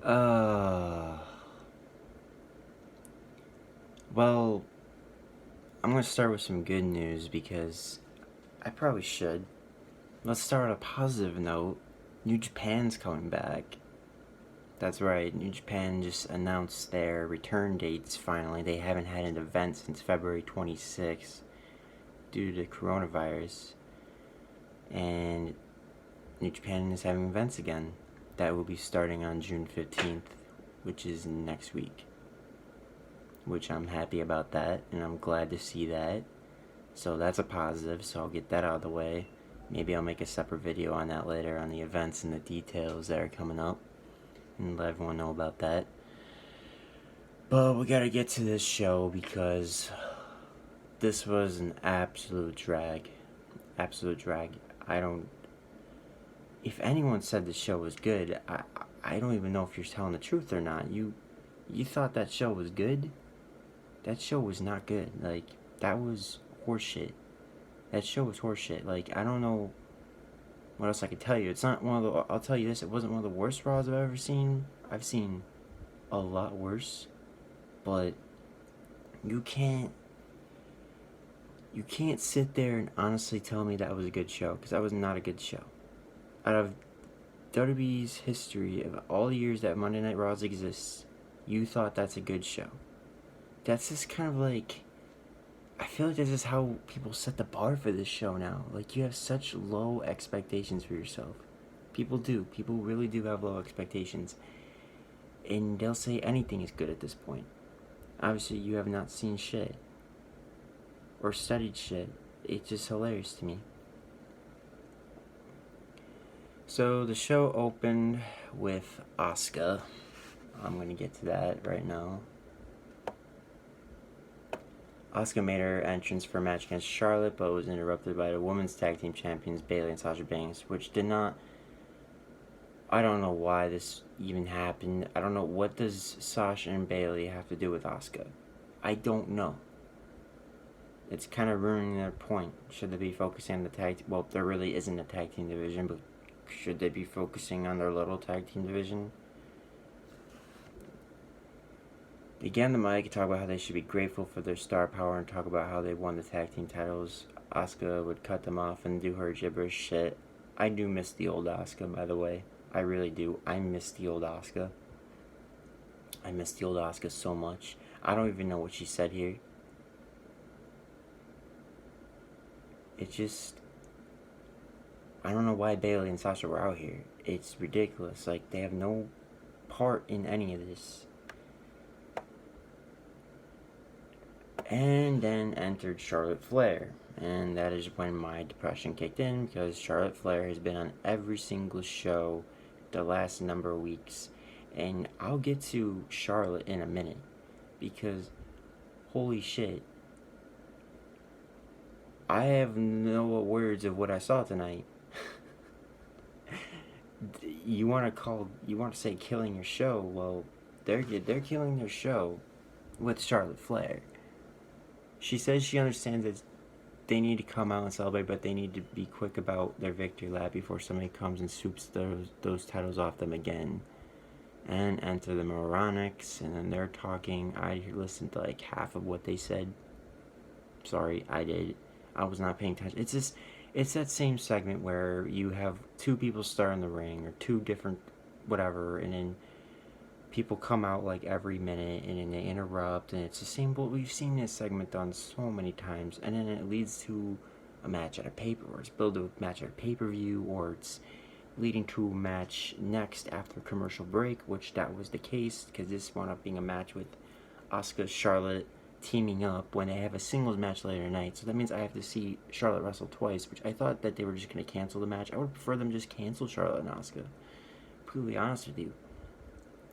uh, well, I'm gonna start with some good news because I probably should. Let's start on a positive note. New Japan's coming back. That's right, New Japan just announced their return dates finally. They haven't had an event since February 26th due to coronavirus. And New Japan is having events again. That will be starting on June 15th, which is next week. Which I'm happy about that, and I'm glad to see that. So that's a positive, so I'll get that out of the way. Maybe I'll make a separate video on that later, on the events and the details that are coming up, and let everyone know about that. But we gotta get to this show because this was an absolute drag. Absolute drag. If anyone said the show was good, I don't even know if you're telling the truth or not. You thought that show was good? That show was not good. Like, that was horseshit. That show was horseshit. Like, I don't know what else I could tell you. It's not one of the... I'll tell you this, it wasn't one of the worst Raws I've ever seen. I've seen a lot worse. But you can't sit there and honestly tell me that was a good show, because that was not a good show. Out of WWE's history of all the years that Monday Night Raws exists, you thought that's a good show. That's just kind of like... I feel like this is how people set the bar for this show now. Like, you have such low expectations for yourself. People do. People really do have low expectations. And they'll say anything is good at this point. Obviously, you have not seen shit. Or studied shit. It's just hilarious to me. So, the show opened with Asuka. I'm going to get to that right now. Asuka made her entrance for a match against Charlotte, but was interrupted by the women's tag team champions Bayley and Sasha Banks, which did not... I don't know why this even happened. I don't know, what does Sasha and Bayley have to do with Asuka? I don't know. It's kind of ruining their point. Should they be focusing on the tag... Well, there really isn't a tag team division, but should they be focusing on their little tag team division? They get on the mic and talk about how they should be grateful for their star power and talk about how they won the tag team titles. Asuka would cut them off and do her gibberish shit. I do miss the old Asuka, by the way. I really do. I miss the old Asuka. I miss the old Asuka so much. I don't even know what she said here. It just... I don't know why Bayley and Sasha were out here. It's ridiculous. Like, they have no part in any of this. And then entered Charlotte Flair. And that is when my depression kicked in, because Charlotte Flair has been on every single show the last number of weeks. And I'll get to Charlotte in a minute, because holy shit, I have no words of what I saw tonight. You want to say killing your show? Well, they're killing their show with Charlotte Flair. She says she understands that they need to come out and celebrate, but they need to be quick about their victory lap before somebody comes and swoops those titles off them again. And enter the Moronics, and then they're talking. I listened to like half of what they said. Sorry, I did. I was not paying attention. It's that same segment where you have two people start in the ring, or two different whatever, and then people come out like every minute, and then they interrupt, and it's the same. But we've seen this segment done so many times, and then it leads to a match at a or it's build a match at a pay-per-view, or it's leading to a match next after commercial break, which that was the case, because this wound up being a match with Asuka, Charlotte teaming up when they have a singles match later tonight. So that means I have to see Charlotte wrestle twice, which I thought that they were just going to cancel the match. I would prefer them just cancel Charlotte and Asuka, completely honest with you,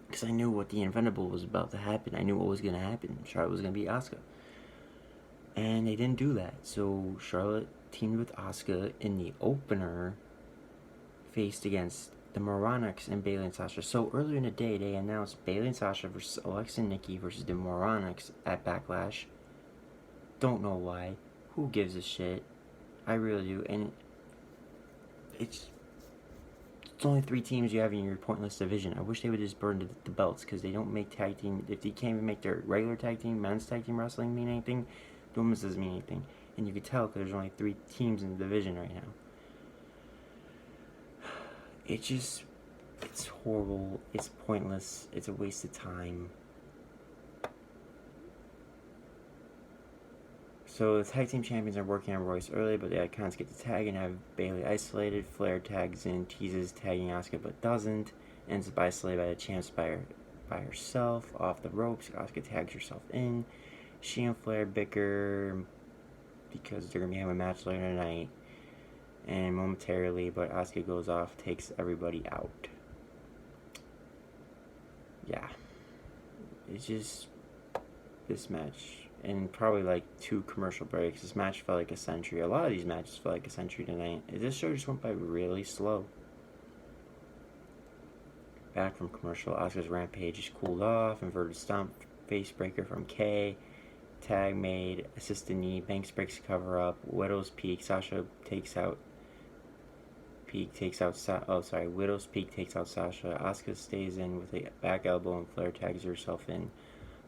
because I knew what the inevitable was about to happen. I knew what was going to happen. Charlotte was going to beat Asuka. And they didn't do that. So Charlotte teamed with Asuka in the opener, faced against the Moronics and Bayley and Sasha. So earlier in the day, they announced Bayley and Sasha versus Alexa and Nikki versus the Moronics at Backlash. Don't know why. Who gives a shit? I really do. And it's... It's only 3 teams you have in your pointless division. I wish they would just burn the belts, because they don't make tag team. If they can't even make their regular tag team, men's tag team wrestling mean anything, the women's doesn't mean anything. And you can tell because there's only 3 teams in the division right now. It's horrible. It's pointless. It's a waste of time. So the tag team champions are working on Royce early, but the Icons get the tag and have Bayley isolated. Flair tags in, teases tagging Asuka, but doesn't. Ends up isolated by the champs by herself off the ropes. Asuka tags herself in. She and Flair bicker because they're gonna be having a match later tonight. And momentarily, but Asuka goes off, takes everybody out. Yeah. It's just this match. And probably like 2 commercial breaks. This match felt like a century. A lot of these matches felt like a century tonight. This show just went by really slow. Back from commercial, Asuka's rampage is cooled off. Inverted stomp, face breaker from Kay. Tag made, assisted knee, Banks breaks cover up. Widow's Peak, Sasha takes out. Widow's Peak takes out Sasha. Asuka stays in with a back elbow and Flair tags herself in.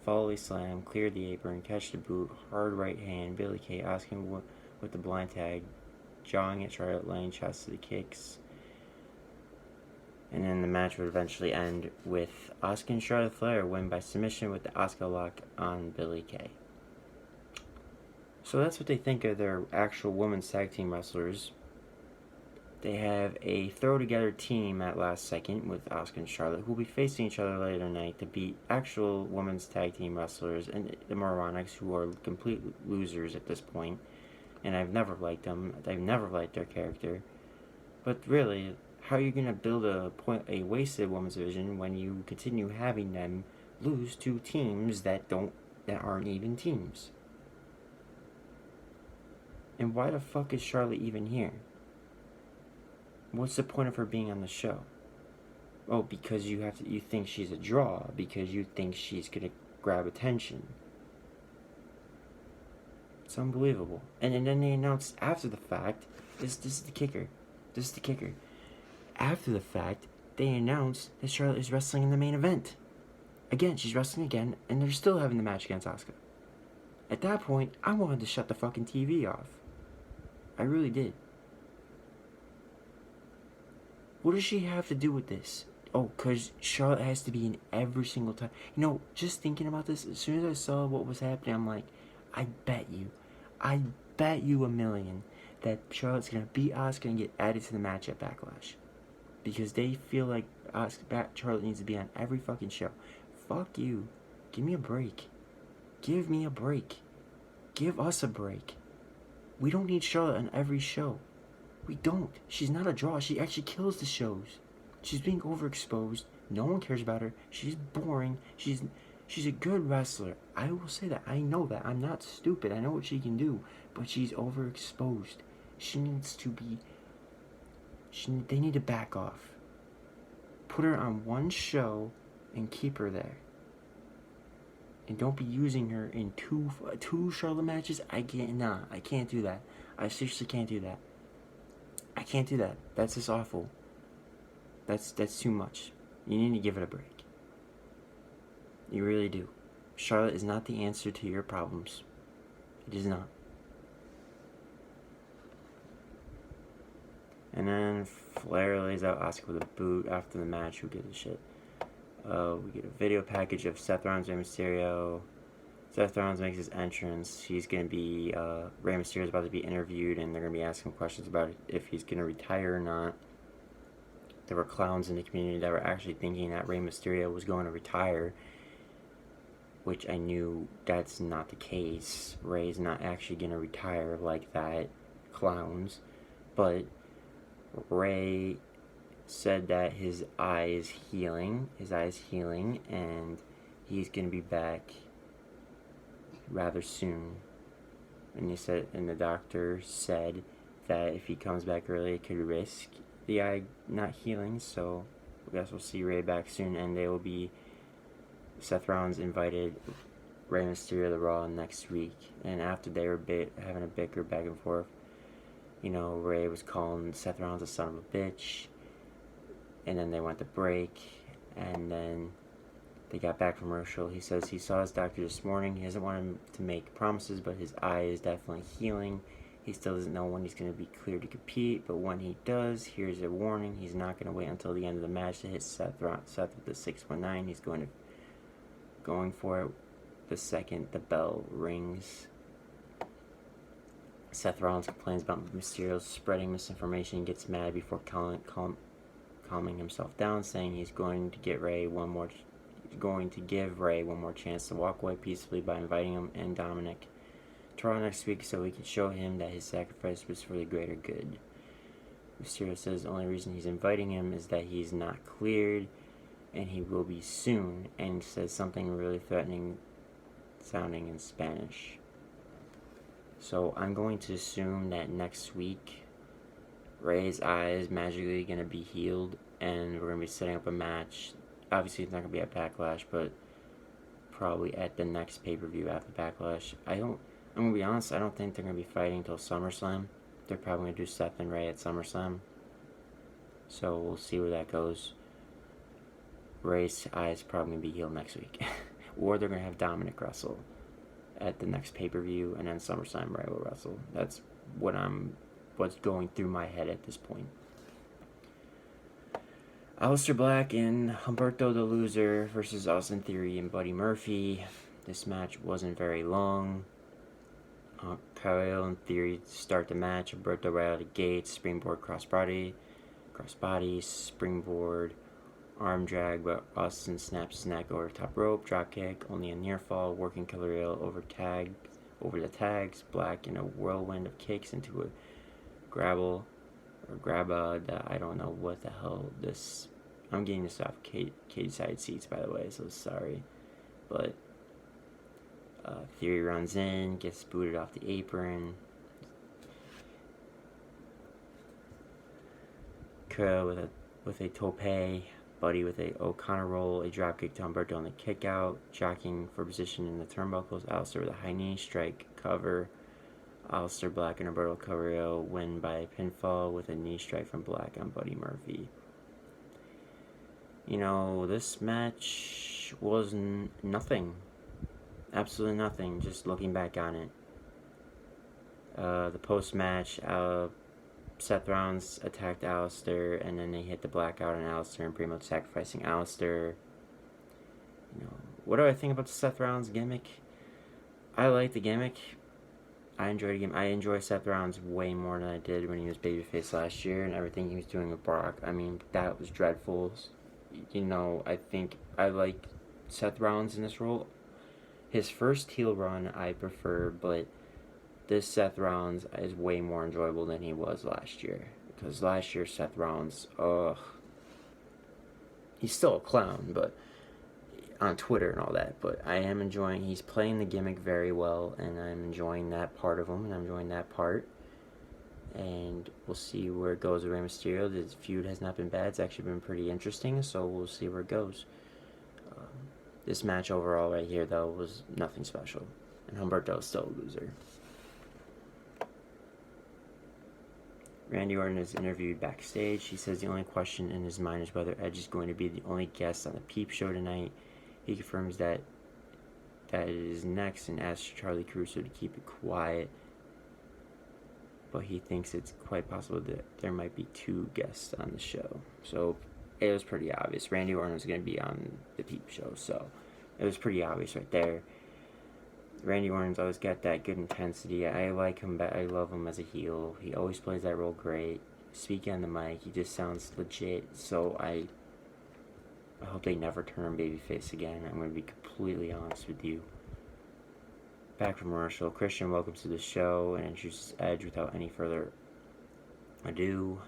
Follow slam, clear the apron, catch the boot, hard right hand, Billie Kay asking with the blind tag, jawing at Charlotte, laying shots to the kicks. And then the match would eventually end with Asuka and Charlotte Flair win by submission with the Asuka lock on Billie Kay. So that's what they think of their actual women's tag team wrestlers. They have a throw-together team at last second with Asuka and Charlotte, who will be facing each other later tonight to beat actual women's tag team wrestlers and the Moronics, who are complete losers at this point. And I've never liked them. I've never liked their character. But really, how are you going to build a wasted women's division when you continue having them lose to teams that aren't even teams? And why the fuck is Charlotte even here? What's the point of her being on the show? Oh, because you think she's a draw, because you think she's gonna grab attention. It's unbelievable. And then they announced after the fact, this is the kicker. After the fact, they announced that Charlotte is wrestling in the main event. Again, she's wrestling again, and they're still having the match against Asuka. At that point, I wanted to shut the fucking TV off. I really did. What does she have to do with this? Oh, because Charlotte has to be in every single time. You know, just thinking about this, as soon as I saw what was happening, I'm like, I bet you a million that Charlotte's going to beat Asuka and get added to the match at Backlash. Because they feel like Charlotte needs to be on every fucking show. Fuck you. Give me a break. Give me a break. Give us a break. We don't need Charlotte on every show. We don't. She's not a draw. She actually kills the shows. She's being overexposed. No one cares about her. She's boring. She's a good wrestler. I will say that. I know that. I'm not stupid. I know what she can do. But she's overexposed. She needs to be... They need to back off. Put her on one show and keep her there. And don't be using her in two Charlotte matches. I can't do that. I seriously can't do that. I can't do that. That's just awful. That's too much. You need to give it a break. You really do. Charlotte is not the answer to your problems. It is not. And then Flair lays out Asuka with a boot after the match. Who gives a shit? We get a video package of Seth Rollins and Rey Mysterio. Seth Rollins makes his entrance. He's going to be, Rey Mysterio is about to be interviewed, and they're going to be asking questions about if he's going to retire or not. There were clowns in the community that were actually thinking that Rey Mysterio was going to retire, which I knew that's not the case. Rey's not actually going to retire like that. Clowns. But Rey said that his eye is healing, and he's going to be back rather soon. And the doctor said that if he comes back early, it could risk the eye not healing. So I guess we'll see Rey back soon, and Seth Rollins invited Rey Mysterio to Raw next week. And after they were having a bicker back and forth, Rey was calling Seth Rollins a son of a bitch. and then they went to break, and then they got back from commercial. He says he saw his doctor this morning. He doesn't want him to make promises, but his eye is definitely healing. He still doesn't know when he's going to be cleared to compete, but when he does, here's a warning. He's not going to wait until the end of the match to hit Seth with the 619. He's going for it the second the bell rings. Seth Rollins complains about Mysterio spreading misinformation and gets mad before calming himself down, saying he's going to give Ray one more chance to walk away peacefully by inviting him and Dominic to Raw next week so he can show him that his sacrifice was for the greater good. Mysterio says the only reason he's inviting him is that he's not cleared and he will be soon, and says something really threatening sounding in Spanish. So I'm going to assume that next week Ray's eye is magically going to be healed and we're going to be setting up a match. Obviously it's not going to be at Backlash, but probably at the next pay-per-view after Backlash. I'm going to be honest, I don't think they're going to be fighting until SummerSlam. They're probably going to do Seth and Ray at SummerSlam. So we'll see where that goes. Ray's eye is probably going to be healed next week. Or they're going to have Dominic wrestle at the next pay-per-view, and then SummerSlam Ray will wrestle. That's what's going through my head at this point. Aleister Black and Humberto the Loser versus Austin Theory and Buddy Murphy. This match wasn't very long. Kyle and Theory start the match. Humberto right out of the gate, springboard crossbody, springboard, arm drag, but Austin snaps his neck over the top rope, dropkick, only a near fall, working Killeriel over the tags, Black in a whirlwind of kicks into a grabba that I don't know what the hell this. I'm getting this off cage side seats, by the way, so sorry. But Theory runs in, gets booted off the apron. Kura with a tope, Buddy with a O'Connor roll, a dropkick to Humberto on the kick out, jockeying for position in the turnbuckles. Aleister with a high knee strike cover. Aleister Black and Roberto Carrillo win by pinfall with a knee strike from Black on Buddy Murphy. You know, this match was nothing. Absolutely nothing, just looking back on it. The post-match, Seth Rollins attacked Aleister, and then they hit the blackout on Aleister and pretty much sacrificing Aleister. You know, what do I think about the Seth Rollins gimmick? I like the gimmick. I enjoy the game. I enjoy Seth Rollins way more than I did when he was babyface last year, and everything he was doing with Brock. I mean, that was dreadful. You know, I think I like Seth Rollins in this role. His first heel run I prefer, but this Seth Rollins is way more enjoyable than he was last year. Because last year, Seth Rollins, he's still a clown, but on Twitter and all that. But I am enjoying, he's playing the gimmick very well, and I'm enjoying that part of him, and I'm enjoying that part. And we'll see where it goes with Rey Mysterio. This feud has not been bad. It's actually been pretty interesting, so we'll see where it goes. This match overall right here, though, was nothing special. And Humberto is still a loser. Randy Orton is interviewed backstage. He says the only question in his mind is whether Edge is going to be the only guest on the Peep Show tonight. He confirms that it is next and asks Charlie Caruso to keep it quiet. But he thinks it's quite possible that there might be two guests on the show. So it was pretty obvious. Randy Orton was going to be on the Peep Show, so it was pretty obvious right there. Randy Orton's always got that good intensity. I like him, but I love him as a heel. He always plays that role great. Speaking on the mic, he just sounds legit. So I hope they never turn him babyface again. I'm going to be completely honest with you. Back from commercial, Christian welcomes to the show and introduces Edge without any further ado.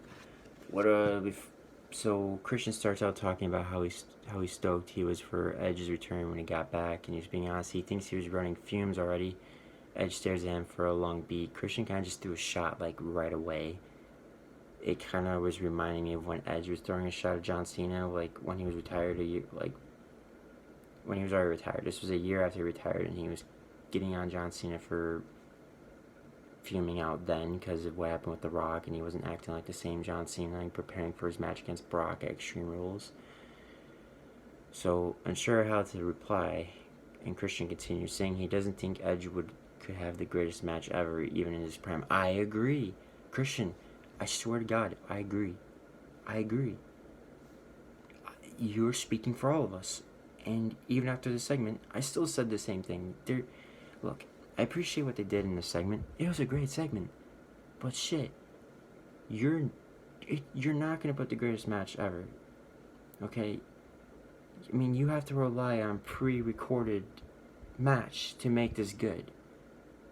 So Christian starts out talking about how he's stoked he was for Edge's return when he got back, and he's being honest. He thinks he was running fumes already. Edge stares at him for a long beat. Christian kind of just threw a shot like right away. It kind of was reminding me of when Edge was throwing a shot at John Cena, like when he was retired when he was already retired. This was a year after he retired, and he was getting on John Cena for fuming out then because of what happened with The Rock, and he wasn't acting like the same John Cena, like preparing for his match against Brock at Extreme Rules. So, unsure how to reply, and Christian continues saying he doesn't think Edge could have the greatest match ever, even in his prime. I agree. Christian, I swear to God, I agree. I agree. You're speaking for all of us. And even after this segment, I still said the same thing. Look, I appreciate what they did in this segment. It was a great segment. But shit, you're not going to put the greatest match ever. Okay? I mean, you have to rely on pre-recorded match to make this good.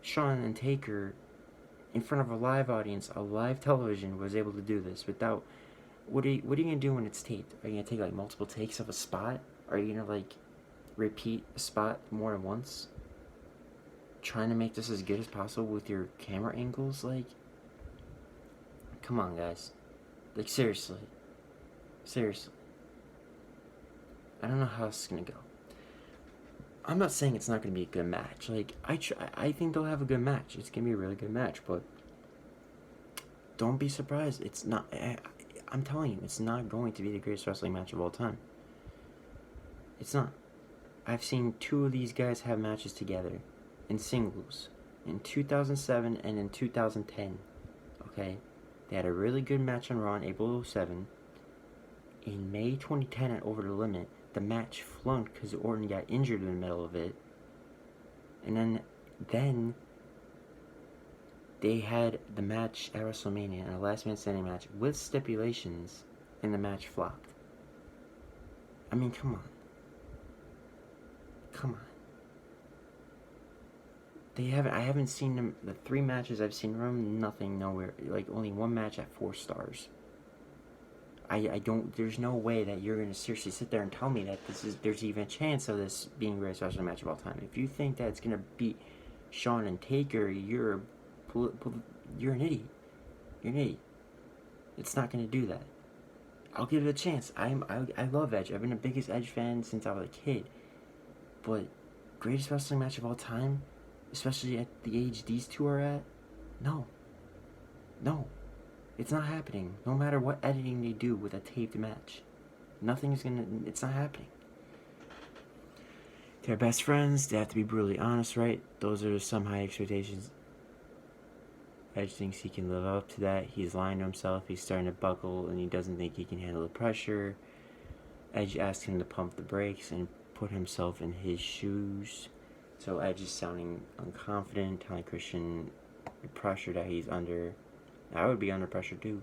Shawn and Taker, in front of a live audience, a live television, was able to do this without... What are you gonna do when it's taped? Are you gonna take like multiple takes of a spot? Are you gonna like repeat a spot more than once? Trying to make this as good as possible with your camera angles? Like, come on, guys. Like, seriously. Seriously. I don't know how this is gonna go. I'm not saying it's not gonna be a good match. Like, I think they'll have a good match. It's gonna be a really good match, but don't be surprised. It's not. I'm telling you, it's not going to be the greatest wrestling match of all time. It's not. I've seen two of these guys have matches together in singles in 2007 and in 2010. Okay? They had a really good match on Raw on April 07. In May 2010 at Over the Limit, the match flunked because Orton got injured in the middle of it. And then they had the match at WrestleMania, a last man standing match with stipulations, and the match flopped. I mean, come on. Come on. I haven't seen them, the 3 matches I've seen from nothing, nowhere, like only one match at 4 stars. I don't, there's no way that you're going to seriously sit there and tell me that there's even a chance of this being the greatest wrestling match of all time. If you think that it's going to beat Shawn and Taker, you're an idiot. You're an idiot. It's not going to do that. I'll give it a chance. I love Edge. I've been the biggest Edge fan since I was a kid. But greatest wrestling match of all time, especially at the age these two are at, no. It's not happening. No matter what editing they do with a taped match. It's not happening. They're best friends. They have to be brutally honest, right? Those are some high expectations. Edge thinks he can live up to that. He's lying to himself. He's starting to buckle, and he doesn't think he can handle the pressure. Edge asks him to pump the brakes and put himself in his shoes. So Edge is sounding unconfident, telling Christian the pressure that he's under. I would be under pressure too.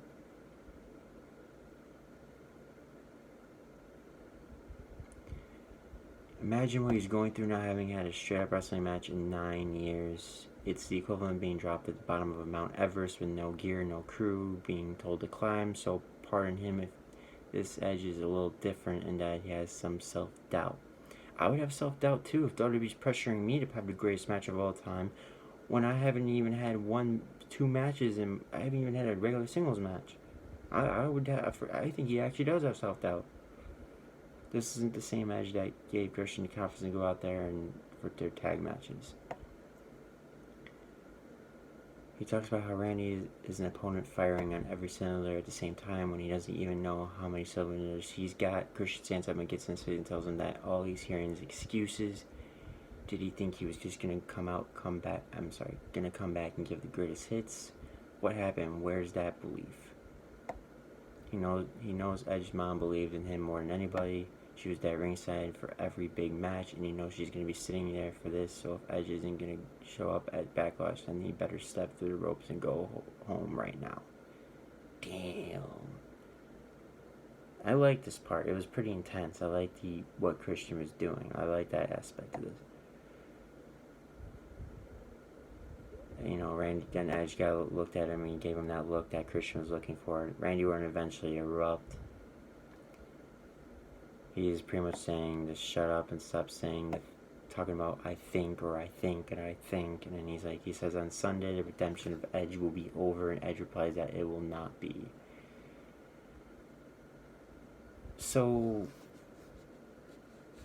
Imagine what he's going through now, having had a straight-up wrestling match in 9 years. It's the equivalent of being dropped at the bottom of a Mount Everest with no gear, no crew, being told to climb. So pardon him if this Edge is a little different in that he has some self-doubt. I would have self-doubt too if WWE's pressuring me to have the greatest match of all time when I haven't even had 1-2 matches and I haven't even had a regular singles match. I think he actually does have self-doubt. This isn't the same Edge that gave Christian the confidence to go out there and for their tag matches. He talks about how Randy is an opponent firing on every cylinder at the same time when he doesn't even know how many cylinders he's got. Christian stands up and gets into it and tells him that all he's hearing is excuses. Did he think he was just gonna come back and give the greatest hits? What happened? Where's that belief? He knows Edge's mom believed in him more than anybody. She was there ringside for every big match, and he knows she's going to be sitting there for this, so if Edge isn't going to show up at Backlash, then he better step through the ropes and go home right now. Damn. I like this part. It was pretty intense. I liked what Christian was doing. I like that aspect of this. Randy and Edge looked at him and he gave him that look that Christian was looking for. Randy Orton eventually erupt. He's pretty much saying to shut up and stop talking about I think, and then he says on Sunday the redemption of Edge will be over, and Edge replies that it will not be. So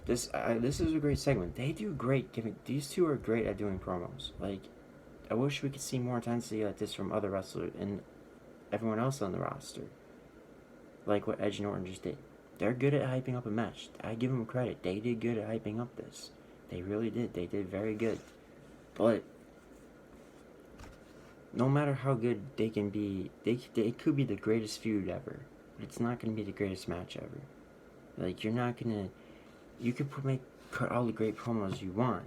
this is a great segment. They do great these two are great at doing promos. Like, I wish we could see more intensity like this from other wrestlers and everyone else on the roster. Like what Edge and Orton just did. They're good at hyping up a match. I give them credit. They did good at hyping up this. They really did. They did very good. But no matter how good they can be, it could be the greatest feud ever. But it's not going to be the greatest match ever. Like, you're not going to... You could cut all the great promos you want.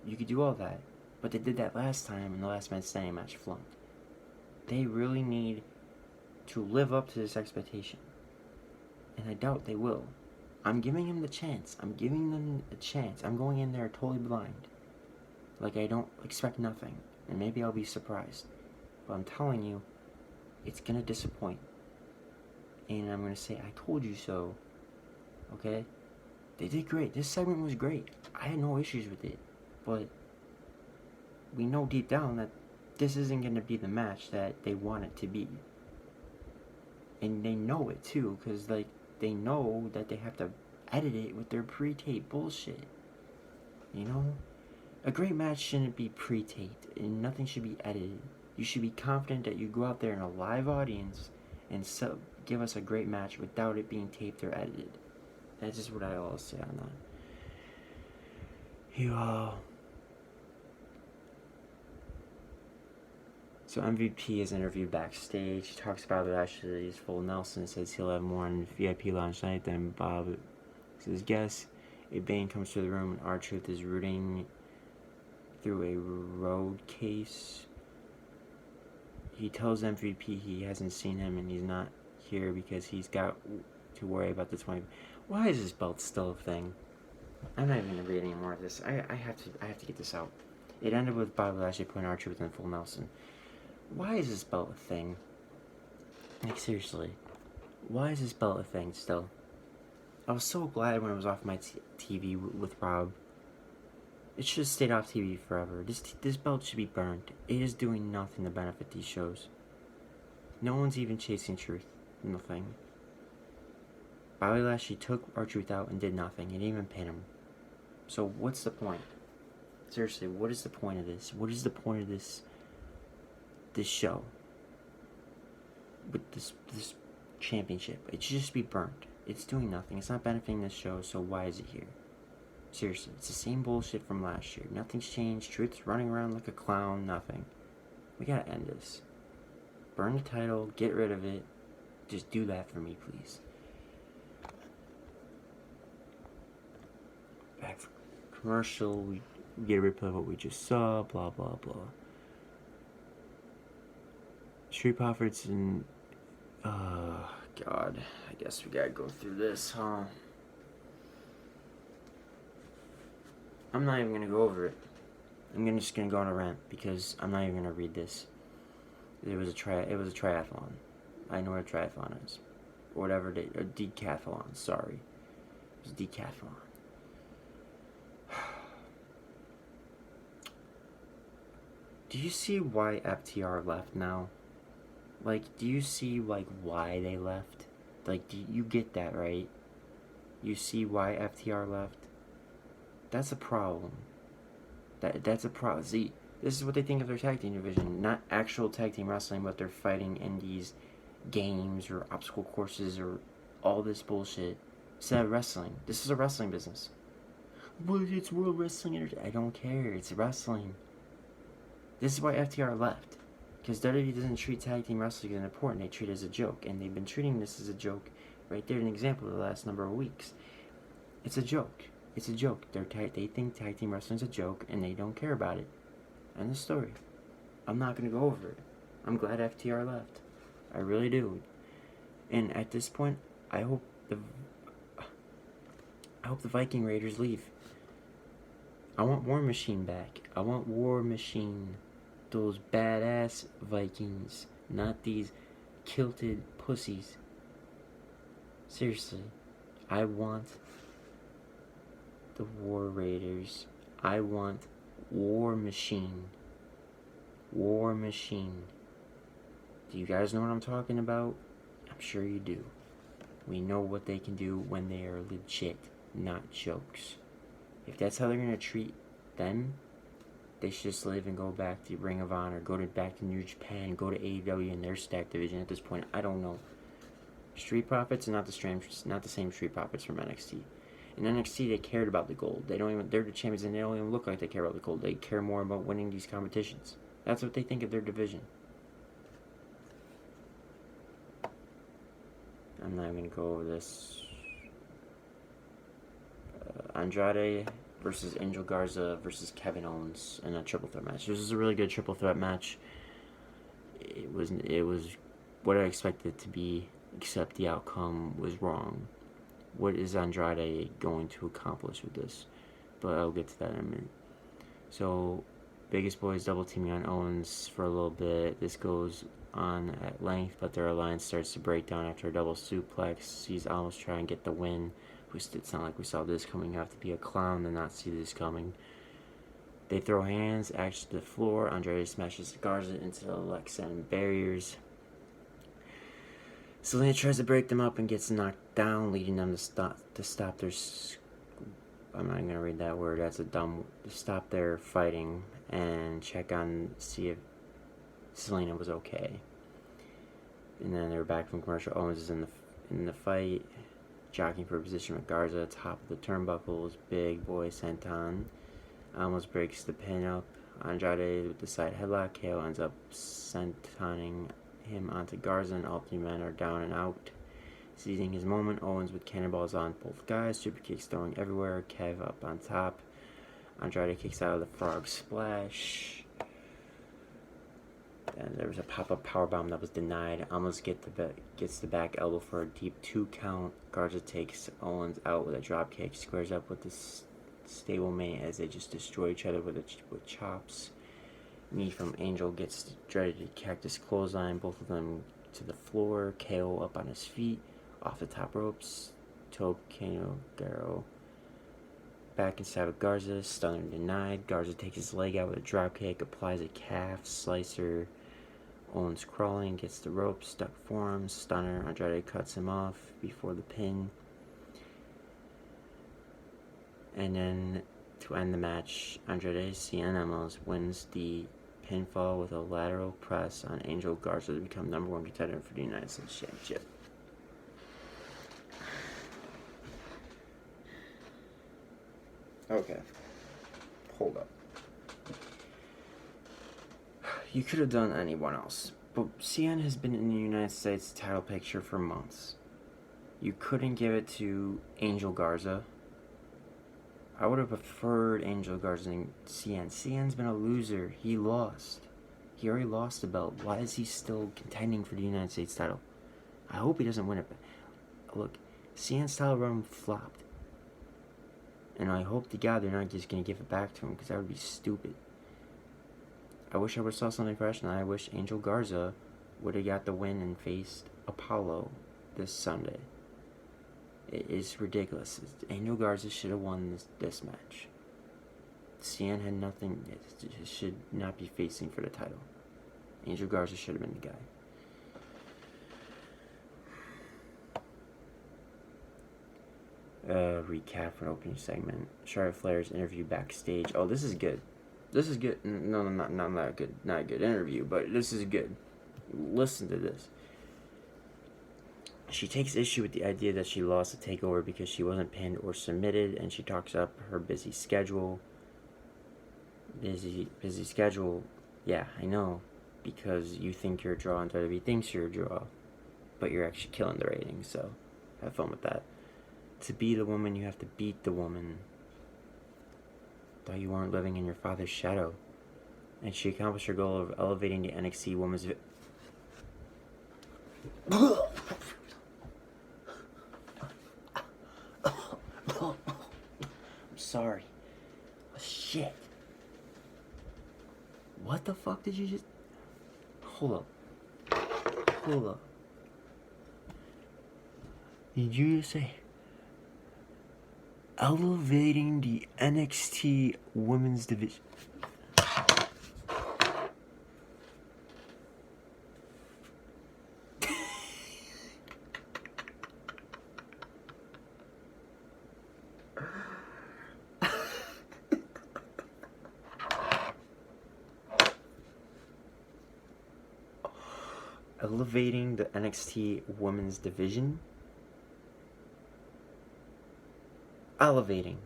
You could do all that. But they did that last time, and the last man standing match flunked. They really need to live up to this expectation. And I doubt they will. I'm giving them the chance. I'm giving them a chance. I'm going in there totally blind. Like, I don't expect nothing. And maybe I'll be surprised. But I'm telling you, it's going to disappoint. And I'm going to say, I told you so. Okay? They did great. This segment was great. I had no issues with it. But we know deep down that this isn't going to be the match that they want it to be. And they know it too, because, like, they know that they have to edit it with their pre-tape bullshit. You know? A great match shouldn't be pre-taped, and nothing should be edited. You should be confident that you go out there in a live audience and give us a great match without it being taped or edited. That's just what I always say on that. So MVP is interviewed backstage. He talks about it actually. He's full Nelson. Says he'll have more in VIP lounge tonight than Bob. Says, guess a Bane comes to the room and R-Truth is rooting through a road case. He tells MVP he hasn't seen him and he's not here because he's got to worry about the 20. Why is this belt still a thing? I'm not even gonna read any more of this. I have to get this out. It ended with Bob Lashley putting R-Truth in full Nelson. Why is this belt a thing? Like, seriously. Why is this belt a thing still? I was so glad when it was off my TV with Rob. It should have stayed off TV forever. This belt should be burned. It is doing nothing to benefit these shows. No one's even chasing truth. Nothing. Bobby Lashley took R-Truth out and did nothing. He didn't even pin him. So what's the point? Seriously, what is the point of this? What is the point of this show? With this championship. It should just be burnt. It's doing nothing. It's not benefiting this show, so why is it here? Seriously, it's the same bullshit from last year. Nothing's changed. Truth's running around like a clown. Nothing. We gotta end this. Burn the title. Get rid of it. Just do that for me, please. Back for commercial. We get a replay of what we just saw. Blah, blah, blah. Street Profits and... God. I guess we gotta go through this, huh? I'm not even gonna go over it. I'm just gonna go on a rant because I'm not even gonna read this. It was a triathlon. I know what a triathlon is. Or whatever a decathlon, sorry. It was a decathlon. Do you see why FTR left now? Like, do you see, like, why they left? Like, do you get that, right? You see why FTR left? That's a problem. That's a problem. See, this is what they think of their tag team division. Not actual tag team wrestling, but they're fighting in these games or obstacle courses or all this bullshit. Instead of wrestling. This is a wrestling business. But it's World Wrestling. I don't care. It's wrestling. This is why FTR left. Because WWE doesn't treat tag team wrestling as important. They treat it as a joke. And they've been treating this as a joke. Right there, an example of the last number of weeks. It's a joke. It's a joke. They think tag team wrestling is a joke, and they don't care about it. End the story. I'm not going to go over it. I'm glad FTR left. I really do. And at this point, I hope the Viking Raiders leave. I want War Machine back. I want War Machine. Those badass Vikings. Not these kilted pussies. Seriously. I want the War Raiders. I want War Machine. War Machine. Do you guys know what I'm talking about? I'm sure you do. We know what they can do when they are legit, not jokes. If that's how they're going to treat them, They should just leave and go back to Ring of Honor, back to New Japan, go to AEW in their stack division at this point. I don't know. Street Profits are not the same Street Profits from NXT. In NXT, they cared about the gold. They're the champions, and they don't even look like they care about the gold. They care more about winning these competitions. That's what they think of their division. I'm not even going to go over this. Andrade versus Angel Garza versus Kevin Owens in a triple threat match. This was a really good triple threat match. It was what I expected it to be, except the outcome was wrong. What is Andrade going to accomplish with this? But I'll get to that in a minute. So, Biggest Boys double teaming on Owens for a little bit. This goes on at length, but their alliance starts to break down after a double suplex. He's almost trying to get the win. It's not like we saw this coming. You have to be a clown to not see this coming. They throw hands, axe to the floor. Andrade smashes Garza into the Alexa and barriers. Selena tries to break them up and gets knocked down, leading them to stop their. I'm not gonna read that word. That's a dumb. To stop their fighting and check on, see if Selena was okay. And then they're back from commercial. Owens is in the fight, jockeying for position with Garza. Top of the turnbuckles, Big Boy senton. Almost breaks the pin up. Andrade with the side headlock. KO ends up sentoning him onto Garza, and all three men are down and out. Seizing his moment, Owens with cannonballs on both guys. Super kicks throwing everywhere. Kev up on top. Andrade kicks out of the frog splash. Then there was a pop-up powerbomb that was denied. Almost gets the back elbow for a deep 2 count. Garza takes Owens out with a drop kick. Squares up with the stablemate as they just destroy each other with chops. Knee from Angel gets dreaded cactus clothesline. Both of them to the floor. KO up on his feet. Off the top ropes. Tokeno Garo back inside with Garza. Stunner denied. Garza takes his leg out with a dropkick. Applies a calf slicer. Owens crawling. Gets the rope. Stuck forearm. Stunner. Andrade cuts him off before the pin. And then to end the match, Andrade Cien Amos wins the pinfall with a lateral press on Angel Garza to become #1 contender for the United States Championship. Okay. Hold up. You could have done anyone else, but Cien has been in the United States title picture for months. You couldn't give it to Angel Garza. I would have preferred Angel Garza and Cien. Cien's been a loser. He lost. He already lost the belt. Why is he still contending for the United States title? I hope he doesn't win it. Look, Cien's title run flopped. And I hope to God they're not just going to give it back to him, because that would be stupid. I wish I would have saw something fresh, and I wish Angel Garza would have got the win and faced Apollo this Sunday. It is ridiculous. Angel Garza should have won this match. Cien had nothing. It should not be facing for the title. Angel Garza should have been the guy. Recap for an opening segment. Charlotte Flair's interview backstage. Oh, this is good. This is good. No, not good. Not a good interview, but this is good. Listen to this. She takes issue with the idea that she lost the takeover because she wasn't pinned or submitted, and she talks up her busy schedule. Busy schedule. Yeah, I know. Because you think you're a draw and WWE thinks you're a draw. But you're actually killing the ratings, so have fun with that. To be the woman, you have to beat the woman. Thought you weren't living in your father's shadow. And she accomplished her goal of elevating the NXT Women's I'm sorry. Oh, shit. What the fuck did you just... Hold up. Did you just say... elevating the NXT Women's Division? elevating the NXT women's division. Elevating.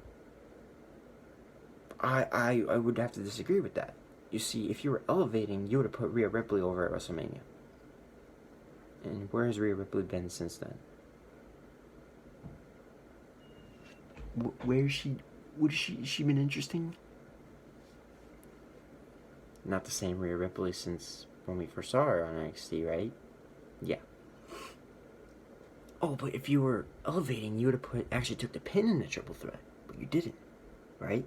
I would have to disagree with that. You see, if you were elevating, you would have put Rhea Ripley over at WrestleMania. And where has Rhea Ripley been since then? Where is she? What is she been interesting? Not the same Rhea Ripley since when we first saw her on NXT, right? Yeah. Oh, but if you were elevating, you would have actually took the pin in the triple threat, but you didn't, right?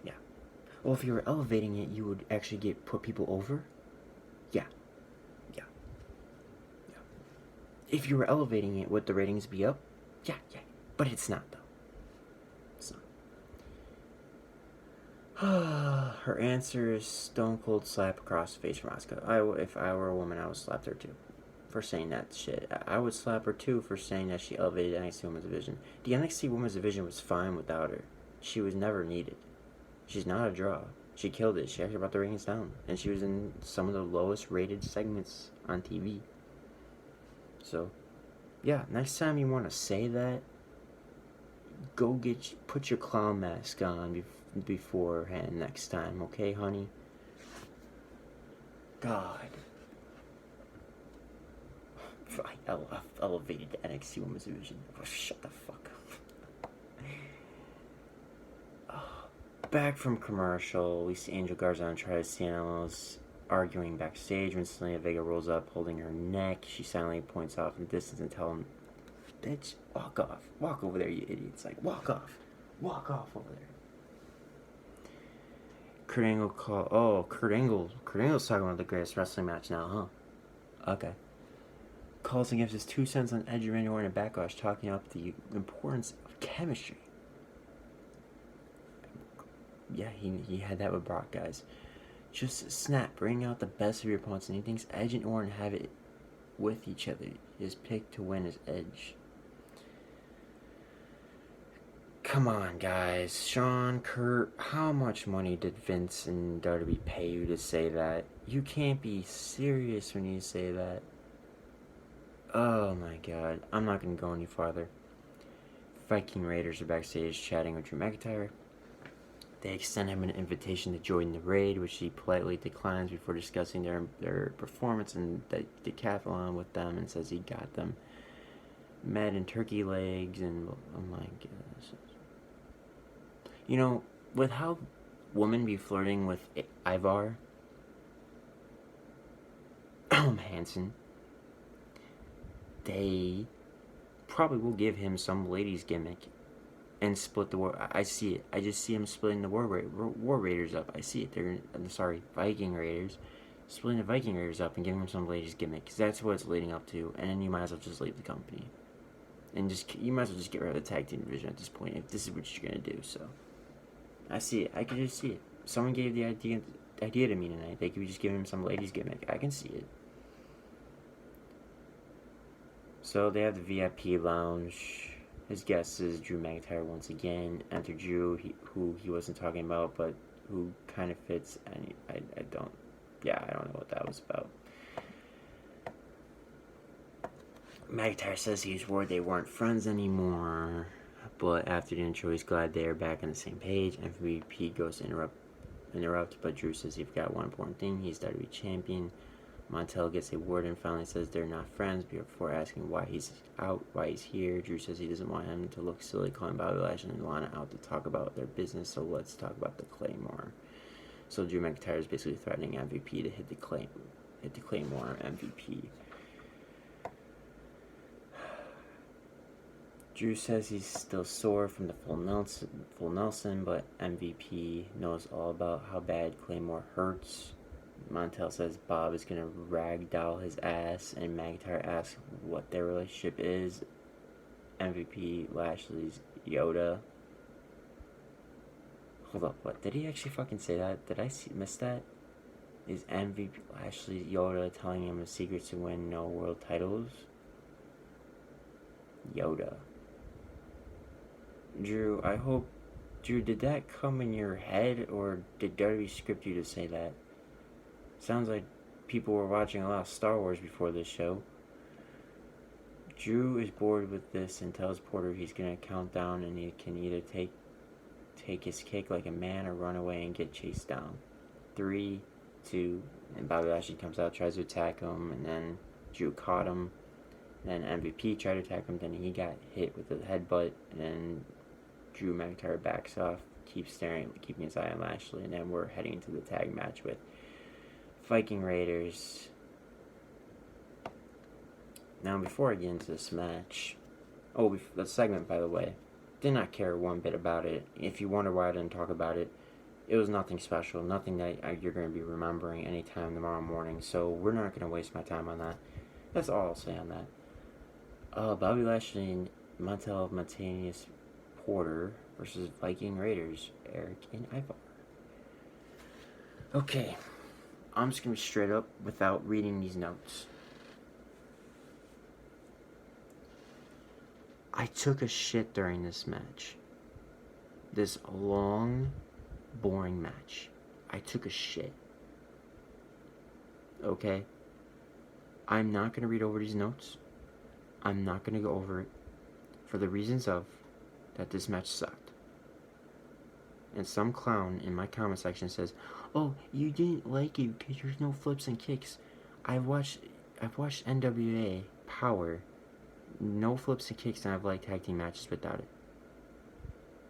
Yeah. Well, if you were elevating it, you would actually put people over. Yeah. Yeah. Yeah. If you were elevating it, would the ratings be up? Yeah. Yeah. But it's not though. It's not. Her answer is stone cold slap across the face from Asuka. If I were a woman, I would slap her too. For saying that shit. I would slap her too for saying that she elevated the NXT Women's Division. The NXT Women's Division was fine without her. She was never needed. She's not a draw. She killed it. She actually brought the ratings down. And she was in some of the lowest rated segments on TV. So, yeah, next time you want to say that, go put your clown mask on beforehand next time, okay, honey? God. I elevated the NXT Women's Division. Oh, shut the fuck up. Back from commercial, we see Angel Garza and Travis Cianos arguing backstage when Selena Vega rolls up, holding her neck. She silently points off in the distance and tells him, "Bitch, walk off. Walk over there, you idiots. Like, walk off. Walk off over there." Kurt Angle Kurt Angle's talking about the greatest wrestling match now, huh? Okay. Calls and gives his 2 cents on Edge and Randy Orton and Backlash, talking up the importance of chemistry. Yeah, he had that with Brock, guys. Just snap, bring out the best of your opponents, and he thinks Edge and Orton have it with each other. His pick to win is Edge. Come on, guys. Sean, Kurt, how much money did Vince and WWE pay you to say that? You can't be serious when you say that. Oh my god. I'm not going to go any farther. Viking Raiders are backstage chatting with Drew McIntyre. They extend him an invitation to join the raid, which he politely declines before discussing their performance in the decathlon with them, and says he got them mad and turkey legs, and oh my goodness. You know, with how women be flirting with Ivar Hansen, they probably will give him some ladies gimmick and split the war. I see it. I just see him splitting the war Raiders up. I see it. Viking Raiders. Splitting the Viking Raiders up and giving him some ladies gimmick. Because that's what it's leading up to. And then you might as well just leave the company. And you might as well just get rid of the tag team division at this point, if this is what you're going to do. So, I see it. I can just see it. Someone gave the idea to me tonight. They could just give him some ladies gimmick. I can see it. So they have the VIP lounge. His guest is Drew McIntyre once again. Enter Drew, who he wasn't talking about, but who kind of fits. And I don't know what that was about. McIntyre says he's worried they weren't friends anymore. But after the intro, he's glad they are back on the same page. MVP goes to interrupt, but Drew says he forgot one important thing. He's WWE champion. Montel gets a word and finally says they're not friends before asking why he's out, why he's here. Drew says he doesn't want him to look silly calling Bobby Lashley and Lana out to talk about their business, so let's talk about the Claymore. So Drew McIntyre is basically threatening MVP to hit the Claymore MVP. Drew says he's still sore from the full Nelson, but MVP knows all about how bad Claymore hurts. Montel says Bob is going to ragdoll his ass, and McIntyre asks what their relationship is. MVP Lashley's Yoda. Hold up, what? Did he actually fucking say that? Did I miss that? Is MVP Lashley's Yoda telling him the secret to win no world titles? Yoda. Drew, did that come in your head, or did WWE script you to say that? Sounds like people were watching a lot of Star Wars before this show. Drew is bored with this and tells Porter he's gonna count down and he can either take his kick like a man or run away and get chased down. 3, 2, and Bobby Lashley comes out, tries to attack him, and then Drew caught him. Then MVP tried to attack him, then he got hit with a headbutt, and then Drew McIntyre backs off, keeps staring, keeping his eye on Lashley, and then we're heading to the tag match with Viking Raiders. Now, before I get into this match, the segment, by the way, did not care one bit about it. If you wonder why I didn't talk about it, it was nothing special, nothing that you're going to be remembering anytime tomorrow morning, so we're not going to waste my time on that. That's all I'll say on that. Bobby Lashley and Montel Martinez Porter versus Viking Raiders, Eric and Ivar. Okay, I'm just going to be straight up without reading these notes. I took a shit during this match. This long, boring match. I took a shit. Okay? I'm not going to read over these notes. I'm not going to go over it for the reasons of that this match sucked. And some clown in my comment section says, "Oh, you didn't like it because there's no flips and kicks." I've watched NWA Power, no flips and kicks, and I've liked tag team matches without it.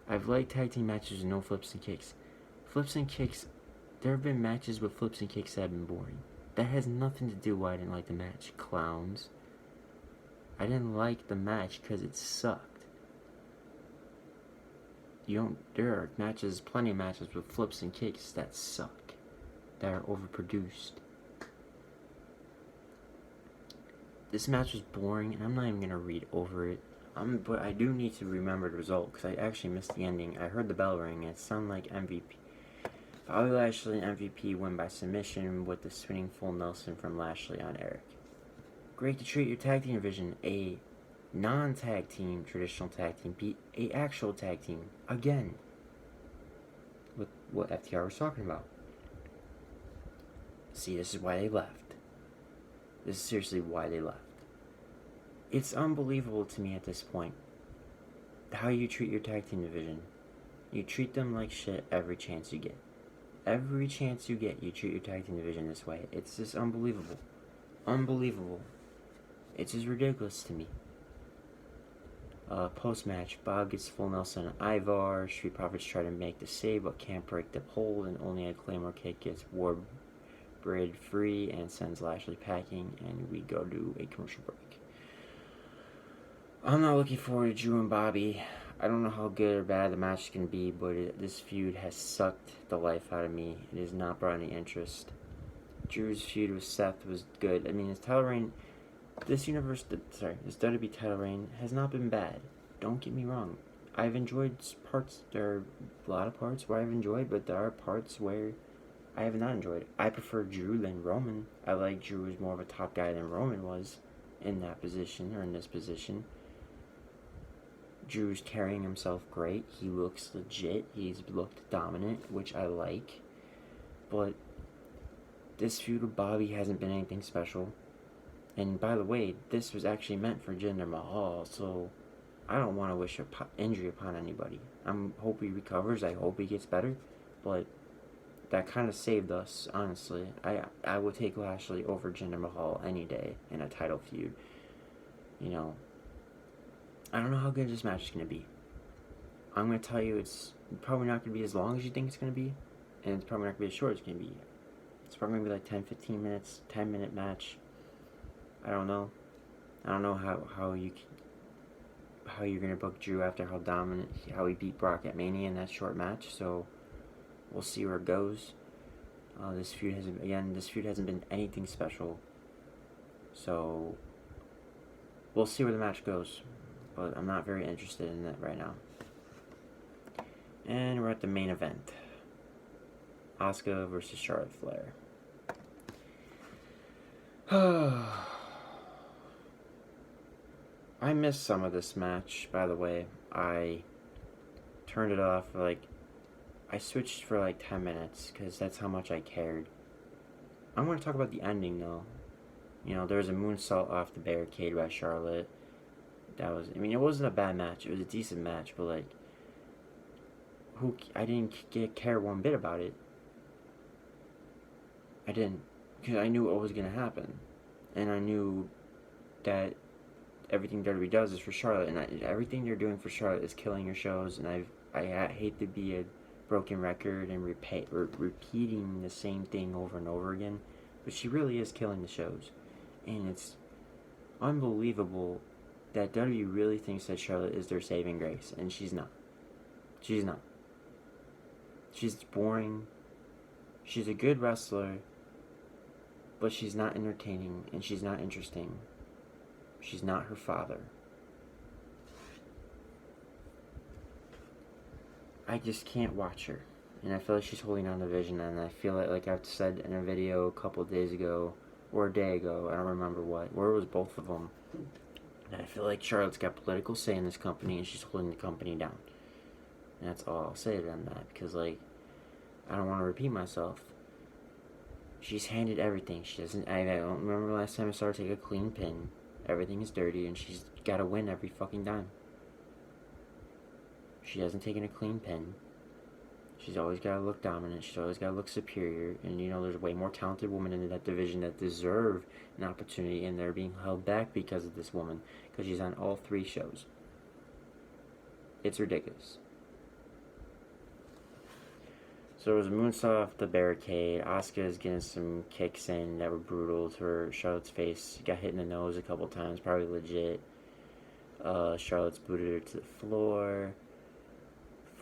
I've liked tag team matches with no flips and kicks. Flips and kicks, there have been matches with flips and kicks that have been boring. That has nothing to do why I didn't like the match, clowns. I didn't like the match because it sucked. There are matches, plenty of matches with flips and kicks that suck, that are overproduced. This match was boring, and I'm not even going to read over it. But I do need to remember the result, because I actually missed the ending. I heard the bell ring, and it sounded like MVP. Bobby Lashley and MVP win by submission with the spinning full Nelson from Lashley on Eric. Great to treat your tag team division. A non-tag team, traditional tag team, beat a actual tag team. Again. With what FTR was talking about. See, this is why they left. This is seriously why they left. It's unbelievable to me at this point how you treat your tag team division. You treat them like shit every chance you get. Every chance you get, you treat your tag team division this way. It's just unbelievable. Unbelievable. It's just ridiculous to me. Post-match, Bob gets full Nelson on Ivar. Street Profits try to make the save but can't break the hold, and only a Claymore kick gets Warbread free and sends Lashley packing, and we go to a commercial break. I'm not looking forward to Drew and Bobby. I don't know how good or bad the match can be, but this feud has sucked the life out of me. It has not brought any interest. Drew's feud with Seth was good. I mean, his title reign, this WWE title reign has not been bad. Don't get me wrong. I've enjoyed parts. There are a lot of parts where I've enjoyed, but there are parts where I have not enjoyed. I prefer Drew than Roman. I like Drew as more of a top guy than Roman was in that position, or in this position. Drew's carrying himself great. He looks legit. He's looked dominant, which I like. But this feud with Bobby hasn't been anything special. And by the way, this was actually meant for Jinder Mahal, so I don't want to wish an injury upon anybody. I hope he recovers. I hope he gets better. But that kind of saved us, honestly. I would take Lashley over Jinder Mahal any day in a title feud. You know, I don't know how good this match is going to be. I'm going to tell you it's probably not going to be as long as you think it's going to be, and it's probably not going to be as short as it's going to be. It's probably going to be like 10, 15 minutes, 10-minute match. I don't know. I don't know how you're going to book Drew after how he beat Brock at Mania in that short match, so we'll see where it goes. This feud hasn't been anything special, so we'll see where the match goes. But I'm not very interested in it right now. And we're at the main event. Asuka versus Charlotte Flair. I missed some of this match, by the way. I turned it off I switched for 10 minutes because that's how much I cared. I want to talk about the ending, though. You know, there was a moonsault off the barricade by Charlotte. That was, I mean, it wasn't a bad match. It was a decent match, but, like, I didn't care one bit about it. I didn't. Because I knew what was going to happen. And I knew that everything WWE does is for Charlotte. And everything they're doing for Charlotte is killing your shows. And I hate to be a broken record and repeating the same thing over and over again. But she really is killing the shows. And it's unbelievable that WWE really thinks that Charlotte is their saving grace. And she's not. She's not. She's boring. She's a good wrestler. But she's not entertaining. And she's not interesting. She's not her father. I just can't watch her. And I feel like she's holding on to vision. And I feel like I've said in a video a couple days ago, or a day ago, I don't remember what, or it was both of them, and I feel like Charlotte's got political say in this company, and she's holding the company down. And that's all I'll say on that, because, like, I don't want to repeat myself. She's handed everything. She doesn't, I don't remember the last time I saw her take a clean pin. Everything is dirty, and she's got to win every fucking time. She hasn't taken a clean pin. She's always got to look dominant. She's always got to look superior. And, you know, there's way more talented women in that division that deserve an opportunity, and they're being held back because of this woman. Because she's on all 3 shows. It's ridiculous. So there was a moonsault off the barricade. Asuka is getting some kicks in that were brutal to her. Charlotte's face got hit in the nose a couple times. Probably legit. Charlotte's booted her to the floor.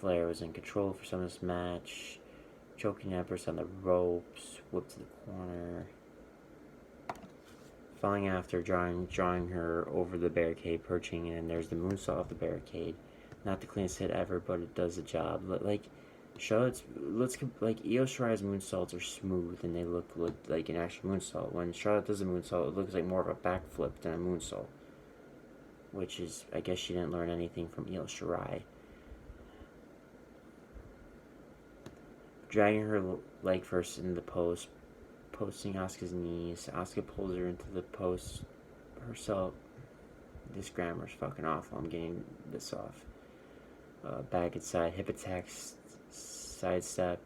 Flair was in control for some of this match. Choking Empress on the ropes. Whipped to the corner. Falling after, drawing her over the barricade, perching, and there's the moonsault off the barricade. Not the cleanest hit ever, but it does the job. Like, Charlotte's, like, Io Shirai's moonsaults are smooth, and they look like an actual moonsault. When Charlotte does a moonsault, it looks like more of a backflip than a moonsault. Which is, I guess she didn't learn anything from Io Shirai. Dragging her leg first into the post, posting Asuka's knees. Asuka pulls her into the post herself. This grammar's fucking awful. I'm getting this off. Back inside, hip attacks, sidestep,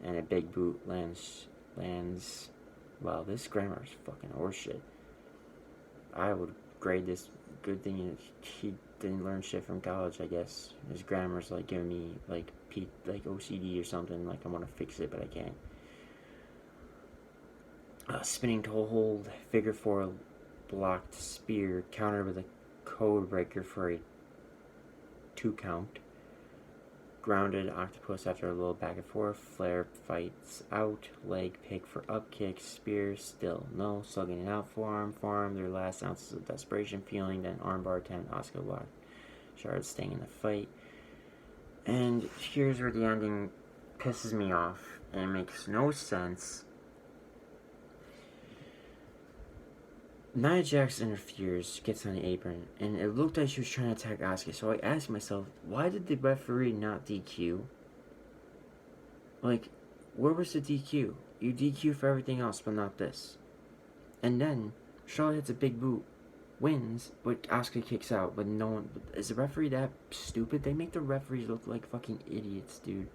and a big boot lands. Wow, this grammar's fucking horseshit. I would grade this. Good thing he didn't learn shit from college, I guess. His grammar's like giving me like OCD or something. Like I want to fix it, but I can't. Spinning toe hold, figure 4 blocked spear, countered with a code breaker for a 2 count. Grounded octopus after a little back and forth. Flair fights out. Leg pick for up kick. Spear still no. Slugging it out. Forearm. Their last ounces of desperation feeling. Then armbar attempt. Asuka lock. Charlotte staying in the fight. And here's where the ending pisses me off. And it makes no sense. Nia Jax interferes, gets on the apron, and it looked like she was trying to attack Asuka. So I asked myself, why did the referee not DQ? Like, where was the DQ? You DQ for everything else, but not this. And then Charlotte hits a big boot, wins, but Asuka kicks out. But no one is the referee that stupid? They make the referees look like fucking idiots, dude.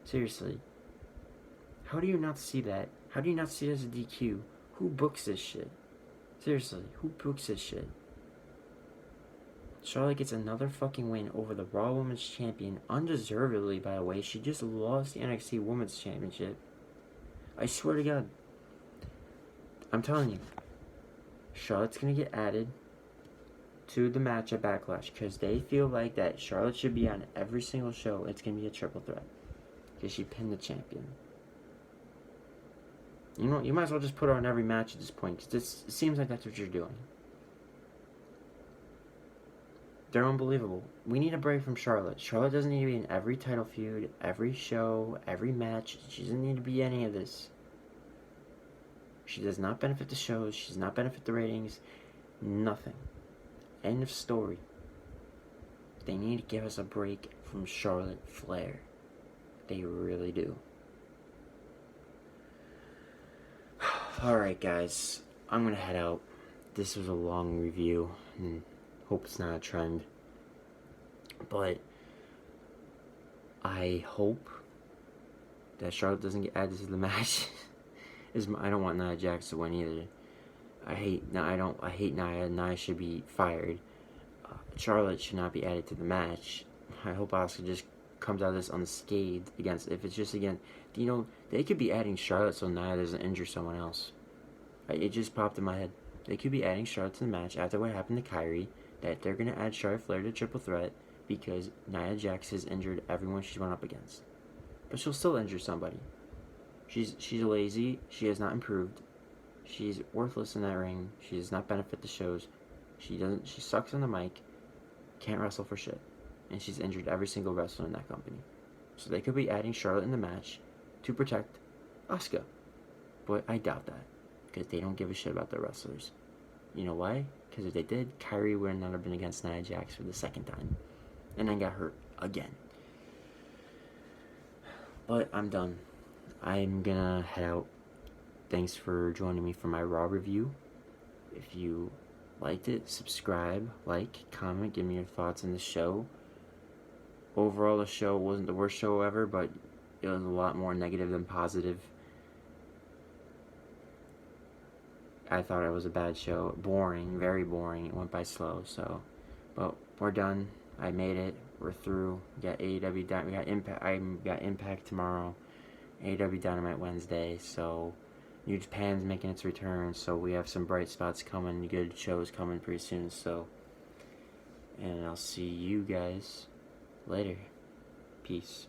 Seriously. How do you not see that? How do you not see it as a DQ? Who books this shit? Seriously, who books this shit? Charlotte gets another fucking win over the Raw Women's Champion, undeservedly, by the way. She just lost the NXT Women's Championship. I swear to God. I'm telling you. Charlotte's gonna get added to the match at Backlash, because they feel like that Charlotte should be on every single show. It's gonna be a triple threat. Because she pinned the champion. You know, you might as well just put her on every match at this point, because it seems like that's what you're doing. They're unbelievable. We need a break from Charlotte. Charlotte doesn't need to be in every title feud, every show, every match. She doesn't need to be any of this. She does not benefit the shows. She does not benefit the ratings. Nothing. End of story. They need to give us a break from Charlotte Flair. They really do. Alright, guys. I'm gonna head out. This was a long review, and hope it's not a trend. But I hope that Charlotte doesn't get added to the match. I don't want Nia Jax to win either. I hate Nia. Nia should be fired. Charlotte should not be added to the match. I hope Asuka just comes out of this unscathed against. If it's just again, they could be adding Charlotte so Nia doesn't injure someone else. It just popped in my head. They could be adding Charlotte to the match after what happened to Kyrie. That they're gonna add Charlotte Flair to Triple Threat because Nia Jax has injured everyone she's run up against. But she'll still injure somebody. She's lazy. She has not improved. She's worthless in that ring. She does not benefit the shows. She sucks on the mic. Can't wrestle for shit. And she's injured every single wrestler in that company. So they could be adding Charlotte in the match to protect Asuka. But I doubt that. Because they don't give a shit about their wrestlers. You know why? Because if they did, Kyrie would not have been against Nia Jax for the second time. And then got hurt again. But I'm done. I'm gonna head out. Thanks for joining me for my Raw review. If you liked it, subscribe, like, comment, give me your thoughts on the show. Overall, the show wasn't the worst show ever, but it was a lot more negative than positive. I thought it was a bad show. Boring, very boring. It went by slow, so. But we're done. I made it. We're through. We got AEW Dynamite. We got Impact. I got Impact tomorrow. AEW Dynamite Wednesday. So New Japan's making its return. So we have some bright spots coming. Good shows coming pretty soon. So, and I'll see you guys later. Peace.